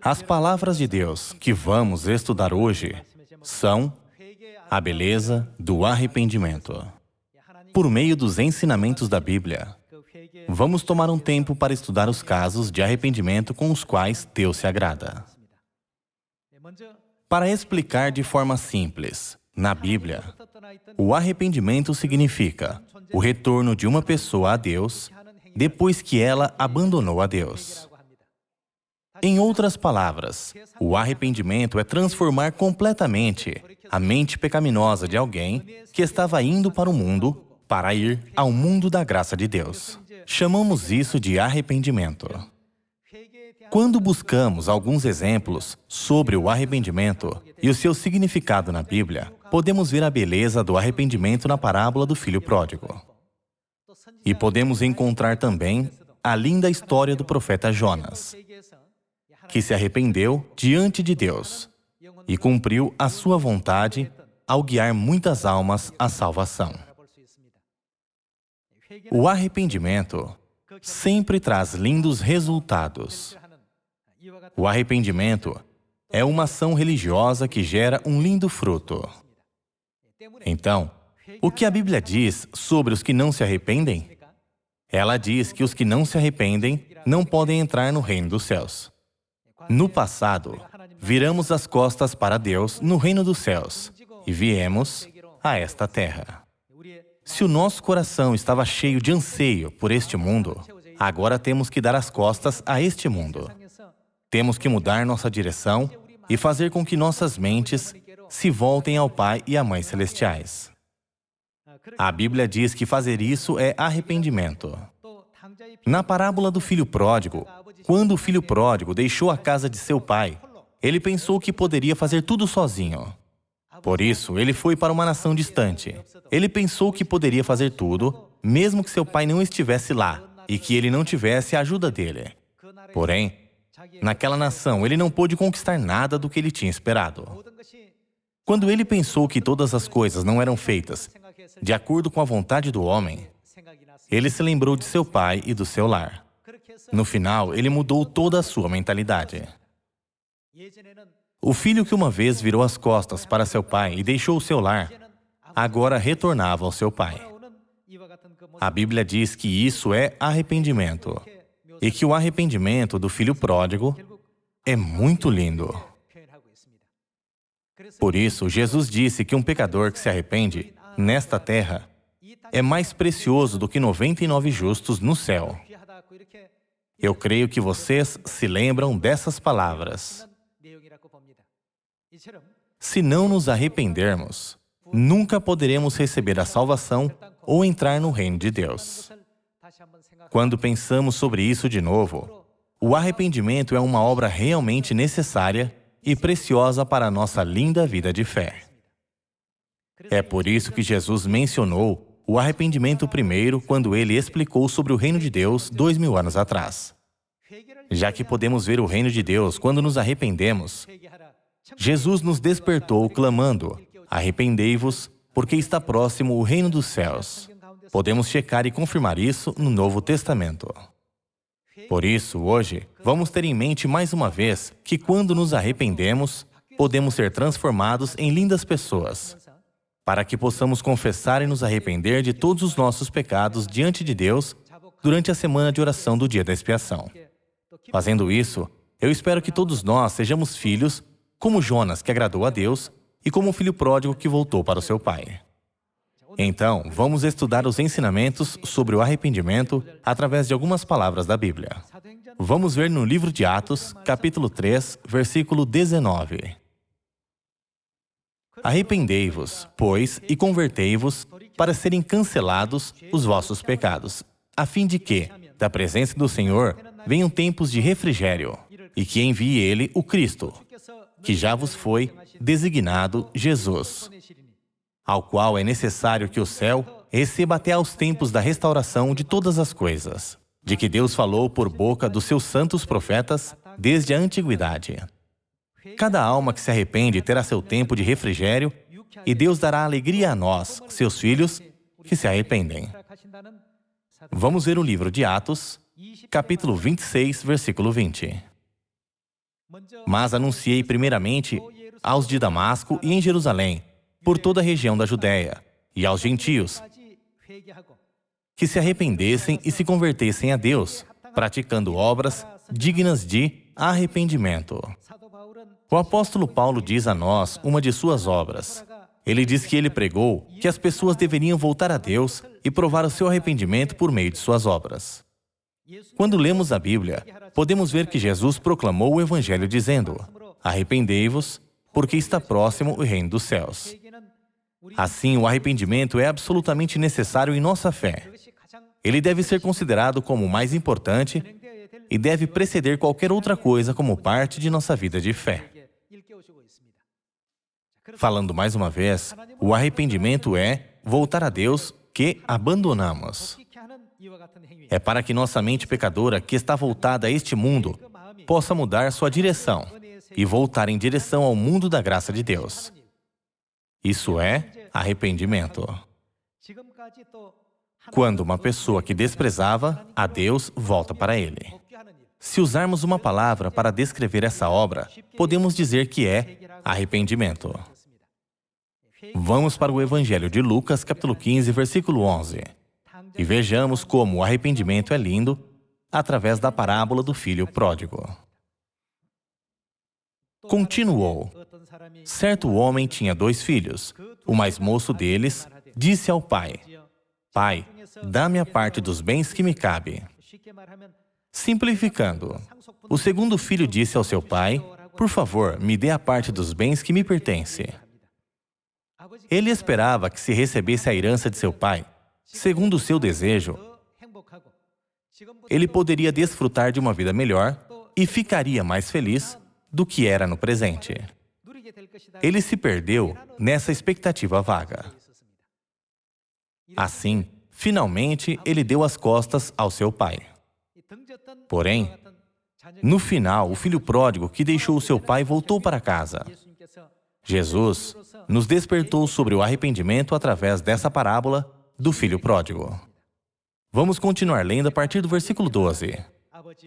As palavras de Deus que vamos estudar hoje são a beleza do arrependimento. Por meio dos ensinamentos da Bíblia, vamos tomar um tempo para estudar os casos de arrependimento com os quais Deus se agrada. Para explicar de forma simples, na Bíblia, o arrependimento significa o retorno de uma pessoa a Deus depois que ela abandonou a Deus. Em outras palavras, o arrependimento é transformar completamente a mente pecaminosa de alguém que estava indo para o mundo para ir ao mundo da graça de Deus. Chamamos isso de arrependimento. Quando buscamos alguns exemplos sobre o arrependimento e o seu significado na Bíblia, podemos ver a beleza do arrependimento na parábola do filho pródigo. E podemos encontrar também a linda história do profeta Jonas, que se arrependeu diante de Deus e cumpriu a sua vontade ao guiar muitas almas à salvação. O arrependimento sempre traz lindos resultados. O arrependimento é uma ação religiosa que gera um lindo fruto. Então, o que a Bíblia diz sobre os que não se arrependem? Ela diz que os que não se arrependem não podem entrar no reino dos céus. No passado, viramos as costas para Deus no reino dos céus e viemos a esta terra. Se o nosso coração estava cheio de anseio por este mundo, agora temos que dar as costas a este mundo. Temos que mudar nossa direção e fazer com que nossas mentes se voltem ao Pai e à Mãe Celestiais. A Bíblia diz que fazer isso é arrependimento. Na parábola do filho pródigo, quando o filho pródigo deixou a casa de seu pai, ele pensou que poderia fazer tudo sozinho. Por isso, ele foi para uma nação distante. Ele pensou que poderia fazer tudo, mesmo que seu pai não estivesse lá e que ele não tivesse a ajuda dele. Porém, naquela nação, ele não pôde conquistar nada do que ele tinha esperado. Quando ele pensou que todas as coisas não eram feitas de acordo com a vontade do homem, ele se lembrou de seu pai e do seu lar. No final, ele mudou toda a sua mentalidade. O filho que uma vez virou as costas para seu pai e deixou o seu lar, agora retornava ao seu pai. A Bíblia diz que isso é arrependimento, e que o arrependimento do filho pródigo é muito lindo. Por isso, Jesus disse que um pecador que se arrepende nesta terra é mais precioso do que 99 justos no céu. Eu creio que vocês se lembram dessas palavras. Se não nos arrependermos, nunca poderemos receber a salvação ou entrar no reino de Deus. Quando pensamos sobre isso de novo, o arrependimento é uma obra realmente necessária e preciosa para a nossa linda vida de fé. É por isso que Jesus mencionou o arrependimento primeiro quando ele explicou sobre o reino de Deus 2000 anos atrás. Já que podemos ver o reino de Deus quando nos arrependemos, Jesus nos despertou clamando: arrependei-vos, porque está próximo o reino dos céus. Podemos checar e confirmar isso no Novo Testamento. Por isso, hoje, vamos ter em mente mais uma vez que quando nos arrependemos, podemos ser transformados em lindas pessoas, para que possamos confessar e nos arrepender de todos os nossos pecados diante de Deus durante a semana de oração do dia da expiação. Fazendo isso, eu espero que todos nós sejamos filhos como Jonas, que agradou a Deus, e como o filho pródigo que voltou para o seu pai. Então, vamos estudar os ensinamentos sobre o arrependimento através de algumas palavras da Bíblia. Vamos ver no livro de Atos, capítulo 3, versículo 19. Arrependei-vos, pois, e convertei-vos, para serem cancelados os vossos pecados, a fim de que, da presença do Senhor, venham tempos de refrigério, e que envie Ele o Cristo, que já vos foi designado Jesus, ao qual é necessário que o céu receba até aos tempos da restauração de todas as coisas, de que Deus falou por boca dos seus santos profetas desde a antiguidade. Cada alma que se arrepende terá seu tempo de refrigério, e Deus dará alegria a nós, seus filhos, que se arrependem. Vamos ver o livro de Atos, capítulo 26, versículo 20. Mas anunciei primeiramente aos de Damasco e em Jerusalém, por toda a região da Judéia, e aos gentios, que se arrependessem e se convertessem a Deus, praticando obras dignas de arrependimento. O apóstolo Paulo diz a nós uma de suas obras. Ele diz que ele pregou que as pessoas deveriam voltar a Deus e provar o seu arrependimento por meio de suas obras. Quando lemos a Bíblia, podemos ver que Jesus proclamou o Evangelho dizendo: arrependei-vos, porque está próximo o reino dos céus. Assim, o arrependimento é absolutamente necessário em nossa fé. Ele deve ser considerado como o mais importante e deve preceder qualquer outra coisa como parte de nossa vida de fé. Falando mais uma vez, o arrependimento é voltar a Deus que abandonamos. É para que nossa mente pecadora, que está voltada a este mundo, possa mudar sua direção e voltar em direção ao mundo da graça de Deus. Isso é arrependimento. Quando uma pessoa que desprezava a Deus volta para Ele. Se usarmos uma palavra para descrever essa obra, podemos dizer que é arrependimento. Vamos para o Evangelho de Lucas, capítulo 15, versículo 11. E vejamos como o arrependimento é lindo através da parábola do filho pródigo. Continuou. Certo homem tinha 2 filhos. O mais moço deles disse ao pai: Pai, dá-me a parte dos bens que me cabe. Simplificando, o segundo filho disse ao seu pai: Por favor, me dê a parte dos bens que me pertence. Ele esperava que se recebesse a herança de seu pai, segundo o seu desejo, ele poderia desfrutar de uma vida melhor e ficaria mais feliz do que era no presente. Ele se perdeu nessa expectativa vaga. Assim, finalmente, ele deu as costas ao seu pai. Porém, no final, o filho pródigo que deixou o seu pai voltou para casa. Jesus nos despertou sobre o arrependimento através dessa parábola do filho pródigo. Vamos continuar lendo a partir do versículo 12.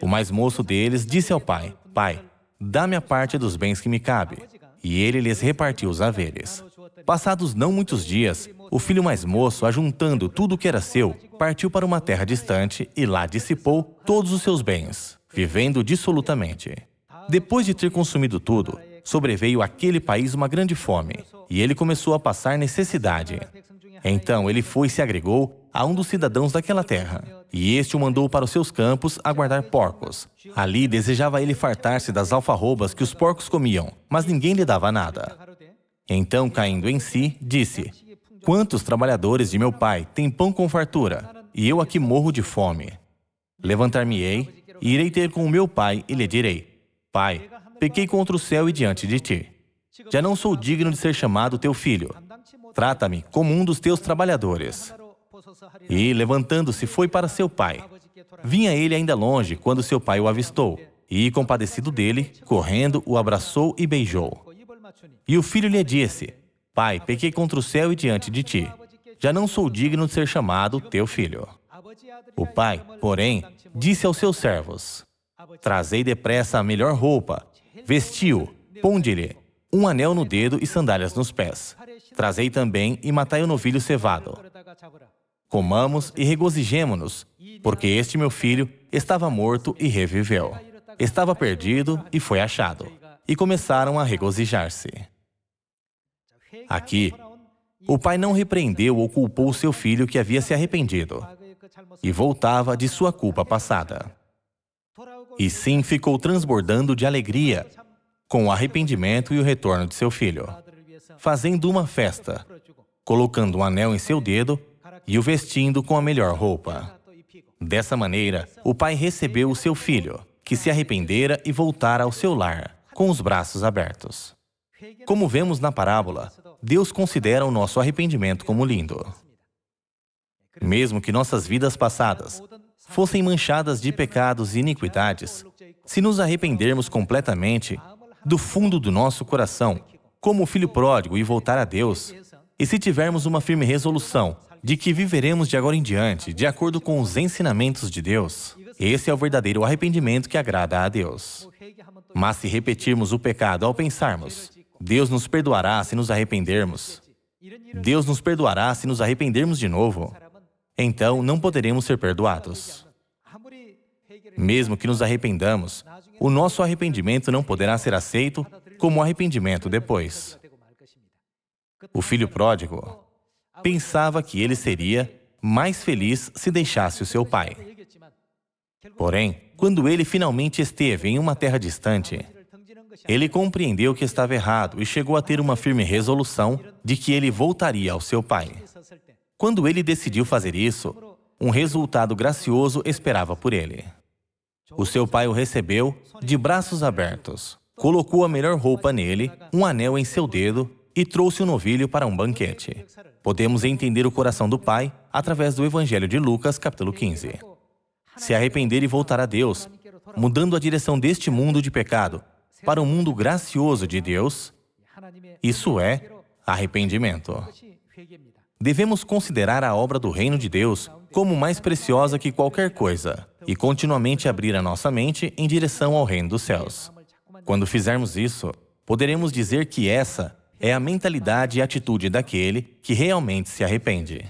O mais moço deles disse ao pai: Pai, dá-me a parte dos bens que me cabe. E ele lhes repartiu os haveres. Passados não muitos dias, o filho mais moço, ajuntando tudo o que era seu, partiu para uma terra distante e lá dissipou todos os seus bens, vivendo dissolutamente. Depois de ter consumido tudo, sobreveio àquele país uma grande fome, e ele começou a passar necessidade. Então ele foi e se agregou a um dos cidadãos daquela terra, e este o mandou para os seus campos a guardar porcos. Ali desejava ele fartar-se das alfarrobas que os porcos comiam, mas ninguém lhe dava nada. Então, caindo em si, disse: Quantos trabalhadores de meu pai têm pão com fartura, e eu aqui morro de fome? Levantar-me-ei e irei ter com o meu pai e lhe direi: Pai, pequei contra o céu e diante de ti. Já não sou digno de ser chamado teu filho. Trata-me como um dos teus trabalhadores. E, levantando-se, foi para seu pai. Vinha ele ainda longe quando seu pai o avistou, e, compadecido dele, correndo, o abraçou e beijou. E o filho lhe disse: Pai, pequei contra o céu e diante de ti. Já não sou digno de ser chamado teu filho. O pai, porém, disse aos seus servos: Trazei depressa a melhor roupa, vestiu, ponde-lhe um anel no dedo e sandálias nos pés. Trazei também e matai o novilho cevado. Comamos e regozijemo-nos, porque este meu filho estava morto e reviveu. Estava perdido e foi achado. E começaram a regozijar-se. Aqui, o pai não repreendeu ou culpou seu filho que havia se arrependido e voltava de sua culpa passada. E sim ficou transbordando de alegria com o arrependimento e o retorno de seu filho, fazendo uma festa, colocando um anel em seu dedo e o vestindo com a melhor roupa. Dessa maneira, o pai recebeu o seu filho, que se arrependera e voltara ao seu lar, com os braços abertos. Como vemos na parábola, Deus considera o nosso arrependimento como lindo. Mesmo que nossas vidas passadas fossem manchadas de pecados e iniquidades, se nos arrependermos completamente, do fundo do nosso coração, como o filho pródigo e voltar a Deus, e se tivermos uma firme resolução de que viveremos de agora em diante, de acordo com os ensinamentos de Deus, esse é o verdadeiro arrependimento que agrada a Deus. Mas se repetirmos o pecado ao pensarmos, Deus nos perdoará se nos arrependermos, Deus nos perdoará se nos arrependermos de novo, então não poderemos ser perdoados. Mesmo que nos arrependamos, o nosso arrependimento não poderá ser aceito como arrependimento depois. O filho pródigo pensava que ele seria mais feliz se deixasse o seu pai. Porém, quando ele finalmente esteve em uma terra distante, ele compreendeu que estava errado e chegou a ter uma firme resolução de que ele voltaria ao seu pai. Quando ele decidiu fazer isso, um resultado gracioso esperava por ele. O seu pai o recebeu de braços abertos, colocou a melhor roupa nele, um anel em seu dedo e trouxe um novilho para um banquete. Podemos entender o coração do pai através do Evangelho de Lucas, capítulo 15. Se arrepender e voltar a Deus, mudando a direção deste mundo de pecado para o mundo gracioso de Deus, isso é arrependimento. Devemos considerar a obra do reino de Deus como mais preciosa que qualquer coisa e continuamente abrir a nossa mente em direção ao reino dos céus. Quando fizermos isso, poderemos dizer que essa é a mentalidade e atitude daquele que realmente se arrepende.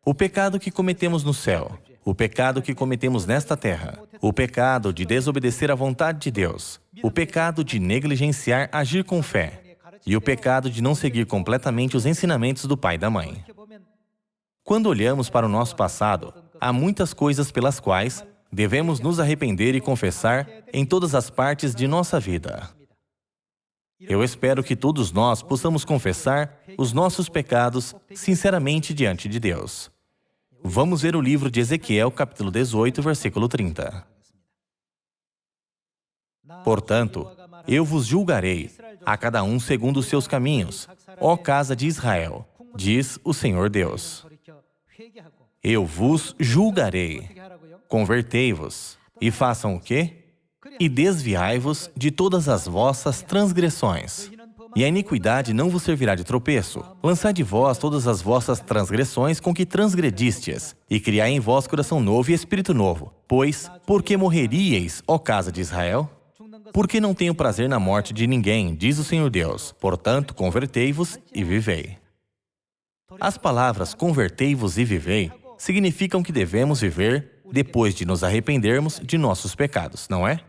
O pecado que cometemos no céu, o pecado que cometemos nesta terra, o pecado de desobedecer à vontade de Deus, o pecado de negligenciar agir com fé e o pecado de não seguir completamente os ensinamentos do pai e da mãe. Quando olhamos para o nosso passado, há muitas coisas pelas quais devemos nos arrepender e confessar em todas as partes de nossa vida. Eu espero que todos nós possamos confessar os nossos pecados sinceramente diante de Deus. Vamos ver o livro de Ezequiel, capítulo 18, versículo 30. Portanto, eu vos julgarei, a cada um segundo os seus caminhos, ó casa de Israel, diz o Senhor Deus. Eu vos julgarei. Convertei-vos, e façam o quê? E desviai-vos de todas as vossas transgressões. E a iniquidade não vos servirá de tropeço. Lançai de vós todas as vossas transgressões com que transgredistes, e criai em vós coração novo e espírito novo. Pois, por que morreríeis, ó casa de Israel? Porque não tenho prazer na morte de ninguém, diz o Senhor Deus. Portanto, convertei-vos e vivei. As palavras convertei-vos e vivei significam que devemos viver depois de nos arrependermos de nossos pecados, não é?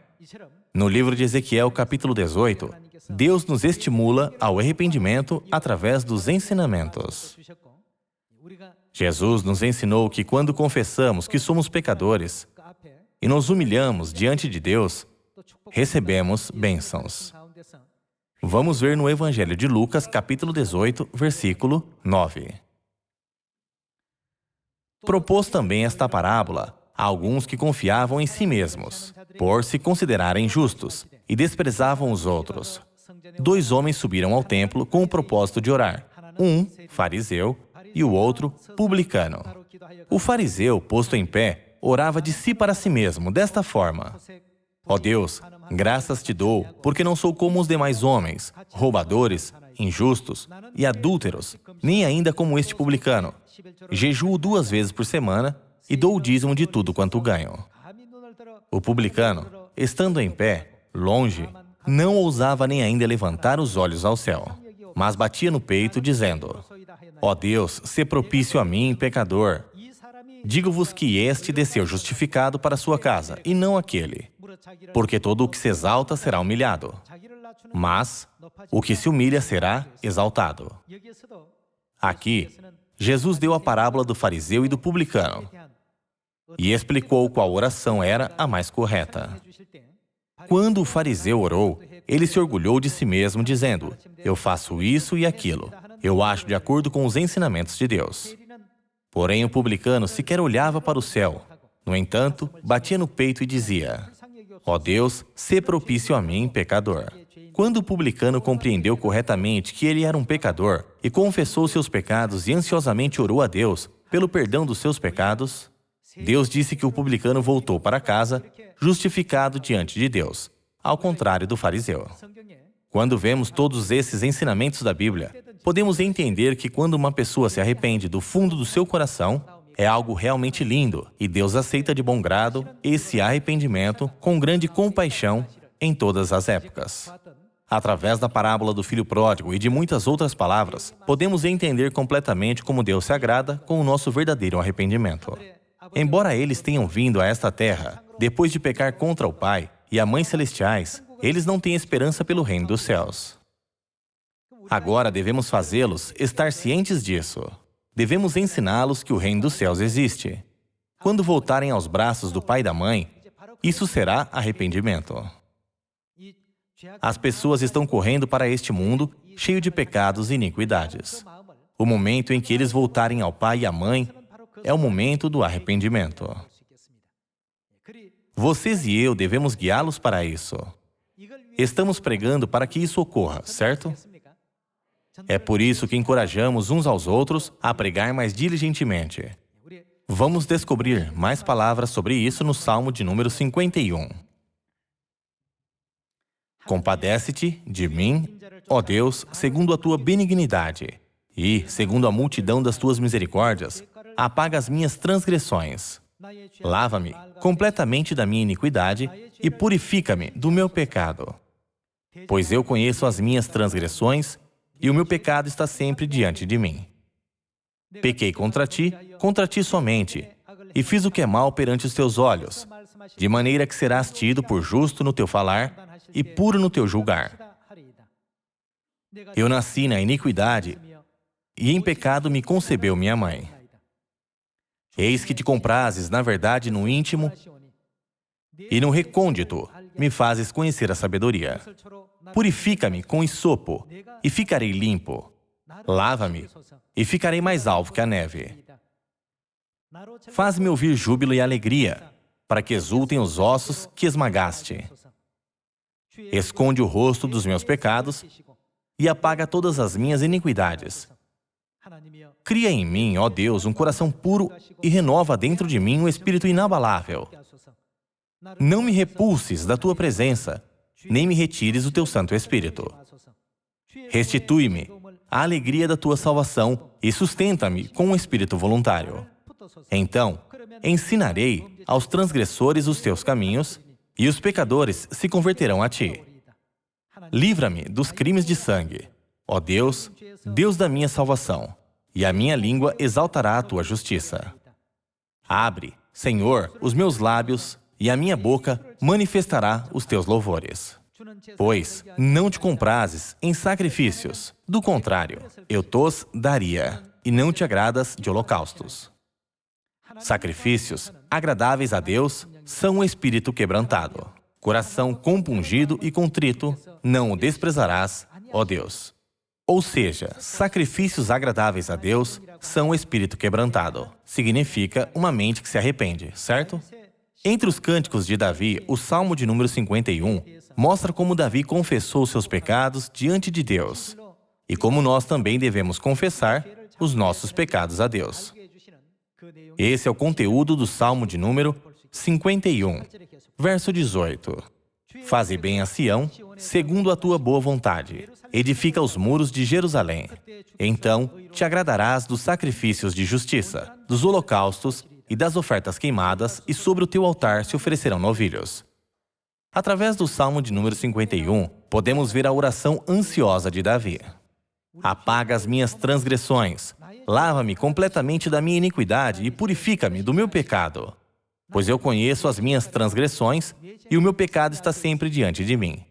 No livro de Ezequiel, capítulo 18, Deus nos estimula ao arrependimento através dos ensinamentos. Jesus nos ensinou que quando confessamos que somos pecadores e nos humilhamos diante de Deus, recebemos bênçãos. Vamos ver no Evangelho de Lucas, capítulo 18, versículo 9. Propôs também esta parábola a alguns que confiavam em si mesmos, por se considerarem justos, e desprezavam os outros. 2 homens subiram ao templo com o propósito de orar, um fariseu e o outro publicano. O fariseu, posto em pé, orava de si para si mesmo, desta forma: ó Deus, graças te dou, porque não sou como os demais homens, roubadores, injustos e adúlteros, nem ainda como este publicano. Jejuo 2 vezes por semana e dou o dízimo de tudo quanto ganho. O publicano, estando em pé, longe, não ousava nem ainda levantar os olhos ao céu, mas batia no peito, dizendo: ó Deus, sê propício a mim, pecador. Digo-vos que este desceu justificado para sua casa, e não aquele. Porque todo o que se exalta será humilhado, mas o que se humilha será exaltado. Aqui, Jesus deu a parábola do fariseu e do publicano e explicou qual oração era a mais correta. Quando o fariseu orou, ele se orgulhou de si mesmo, dizendo: eu faço isso e aquilo, eu acho de acordo com os ensinamentos de Deus. Porém, o publicano sequer olhava para o céu. No entanto, batia no peito e dizia: ó Deus, sê propício a mim, pecador. Quando o publicano compreendeu corretamente que ele era um pecador e confessou seus pecados e ansiosamente orou a Deus pelo perdão dos seus pecados, Deus disse que o publicano voltou para casa justificado diante de Deus, ao contrário do fariseu. Quando vemos todos esses ensinamentos da Bíblia, podemos entender que quando uma pessoa se arrepende do fundo do seu coração, é algo realmente lindo e Deus aceita de bom grado esse arrependimento com grande compaixão em todas as épocas. Através da parábola do filho pródigo e de muitas outras palavras, podemos entender completamente como Deus se agrada com o nosso verdadeiro arrependimento. Embora eles tenham vindo a esta terra, depois de pecar contra o Pai e a Mãe Celestiais, eles não têm esperança pelo reino dos céus. Agora devemos fazê-los estar cientes disso. Devemos ensiná-los que o reino dos céus existe. Quando voltarem aos braços do pai e da mãe, isso será arrependimento. As pessoas estão correndo para este mundo cheio de pecados e iniquidades. O momento em que eles voltarem ao pai e à mãe é o momento do arrependimento. Vocês e eu devemos guiá-los para isso. Estamos pregando para que isso ocorra, certo? É por isso que encorajamos uns aos outros a pregar mais diligentemente. Vamos descobrir mais palavras sobre isso no Salmo de número 51. Compadece-te de mim, ó Deus, segundo a tua benignidade, e, segundo a multidão das tuas misericórdias, apaga as minhas transgressões. Lava-me completamente da minha iniquidade e purifica-me do meu pecado. Pois eu conheço as minhas transgressões e o meu pecado está sempre diante de mim. Pequei contra ti somente, e fiz o que é mal perante os teus olhos, de maneira que serás tido por justo no teu falar e puro no teu julgar. Eu nasci na iniquidade, e em pecado me concebeu minha mãe. Eis que te comprases, na verdade, no íntimo, e no recôndito me fazes conhecer a sabedoria. Purifica-me com hisopo, e ficarei limpo. Lava-me, e ficarei mais alvo que a neve. Faz-me ouvir júbilo e alegria, para que exultem os ossos que esmagaste. Esconde o rosto dos meus pecados e apaga todas as minhas iniquidades. Cria em mim, ó Deus, um coração puro e renova dentro de mim um espírito inabalável. Não me repulses da tua presença, nem me retires o teu Santo Espírito. Restitui-me a alegria da tua salvação e sustenta-me com um espírito voluntário. Então, ensinarei aos transgressores os teus caminhos e os pecadores se converterão a ti. Livra-me dos crimes de sangue, ó Deus, Deus da minha salvação, e a minha língua exaltará a tua justiça. Abre, Senhor, os meus lábios, e a minha boca manifestará os teus louvores. Pois não te comprases em sacrifícios, do contrário, eu tos daria, e não te agradas de holocaustos. Sacrifícios agradáveis a Deus são o espírito quebrantado. Coração compungido e contrito, não o desprezarás, ó Deus. Ou seja, sacrifícios agradáveis a Deus são o espírito quebrantado. Significa uma mente que se arrepende, certo? Entre os cânticos de Davi, o Salmo de número 51 mostra como Davi confessou seus pecados diante de Deus e como nós também devemos confessar os nossos pecados a Deus. Esse é o conteúdo do Salmo de número 51, verso 18. Faze bem a Sião, segundo a tua boa vontade. Edifica os muros de Jerusalém. Então te agradarás dos sacrifícios de justiça, dos holocaustos e das ofertas queimadas, e sobre o teu altar se oferecerão novilhos. Através do Salmo de número 51, podemos ver a oração ansiosa de Davi. Apaga as minhas transgressões, lava-me completamente da minha iniquidade e purifica-me do meu pecado. Pois eu conheço as minhas transgressões e o meu pecado está sempre diante de mim.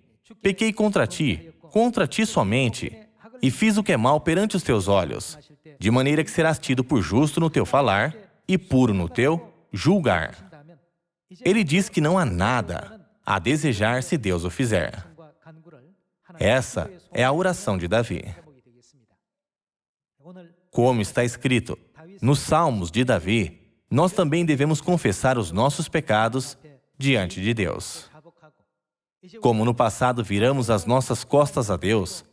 Pequei contra ti somente, e fiz o que é mal perante os teus olhos, de maneira que serás tido por justo no teu falar e puro no teu julgar. Ele diz que não há nada a desejar se Deus o fizer. Essa é a oração de Davi. Como está escrito nos Salmos de Davi, nós também devemos confessar os nossos pecados diante de Deus. Como no passado viramos as nossas costas a Deus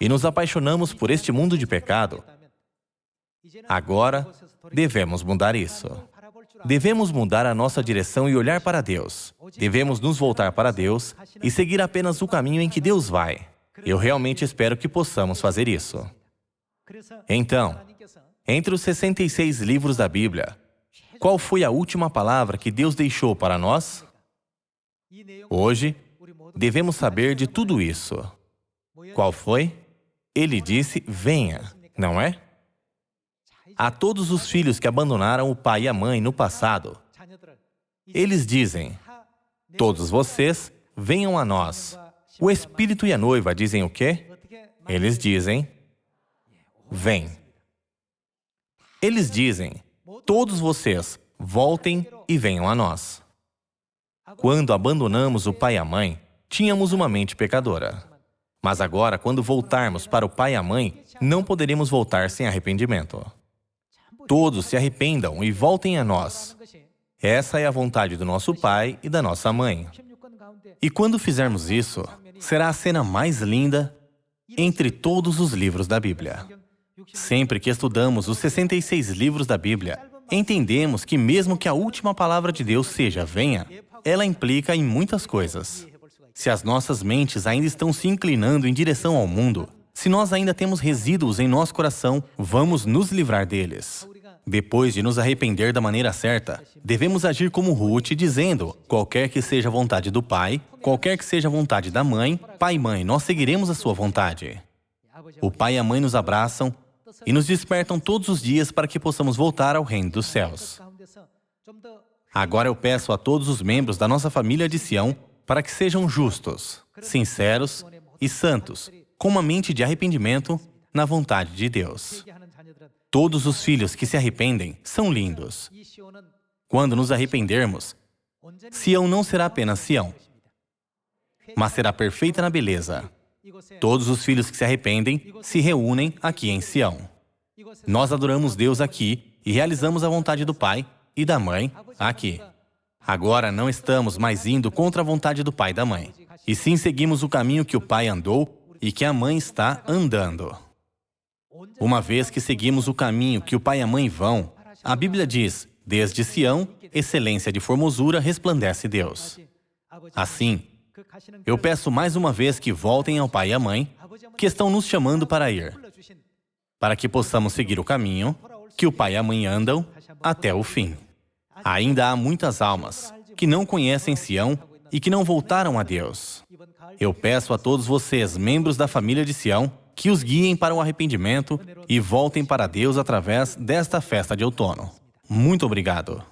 e nos apaixonamos por este mundo de pecado, agora devemos mudar isso. Devemos mudar a nossa direção e olhar para Deus. Devemos nos voltar para Deus e seguir apenas o caminho em que Deus vai. Eu realmente espero que possamos fazer isso. Então, entre os 66 livros da Bíblia, qual foi a última palavra que Deus deixou para nós? Hoje, devemos saber de tudo isso. Qual foi? Ele disse, venha, não é? A todos os filhos que abandonaram o pai e a mãe no passado, eles dizem, todos vocês, venham a nós. O Espírito e a noiva dizem o quê? Eles dizem, vem. Eles dizem, todos vocês, voltem e venham a nós. Quando abandonamos o pai e a mãe, tínhamos uma mente pecadora. Mas agora, quando voltarmos para o pai e a mãe, não poderemos voltar sem arrependimento. Todos se arrependam e voltem a nós. Essa é a vontade do nosso pai e da nossa mãe. E quando fizermos isso, será a cena mais linda entre todos os livros da Bíblia. Sempre que estudamos os 66 livros da Bíblia, entendemos que mesmo que a última palavra de Deus seja venha, ela implica em muitas coisas. Se as nossas mentes ainda estão se inclinando em direção ao mundo, se nós ainda temos resíduos em nosso coração, vamos nos livrar deles. Depois de nos arrepender da maneira certa, devemos agir como Ruth, dizendo, qualquer que seja a vontade do pai, qualquer que seja a vontade da mãe, pai e mãe, nós seguiremos a sua vontade. O pai e a mãe nos abraçam e nos despertam todos os dias para que possamos voltar ao reino dos céus. Agora eu peço a todos os membros da nossa família de Sião para que sejam justos, sinceros e santos, com uma mente de arrependimento na vontade de Deus. Todos os filhos que se arrependem são lindos. Quando nos arrependermos, Sião não será apenas Sião, mas será perfeita na beleza. Todos os filhos que se arrependem se reúnem aqui em Sião. Nós adoramos Deus aqui e realizamos a vontade do Pai e da Mãe aqui. Agora não estamos mais indo contra a vontade do Pai e da Mãe, e sim seguimos o caminho que o Pai andou e que a Mãe está andando. Uma vez que seguimos o caminho que o Pai e a Mãe vão, a Bíblia diz, desde Sião, excelência de formosura, resplandece Deus. Assim, eu peço mais uma vez que voltem ao Pai e à Mãe, que estão nos chamando para ir, para que possamos seguir o caminho que o Pai e a Mãe andam até o fim. Ainda há muitas almas que não conhecem Sião e que não voltaram a Deus. Eu peço a todos vocês, membros da família de Sião, que os guiem para o arrependimento e voltem para Deus através desta festa de outono. Muito obrigado.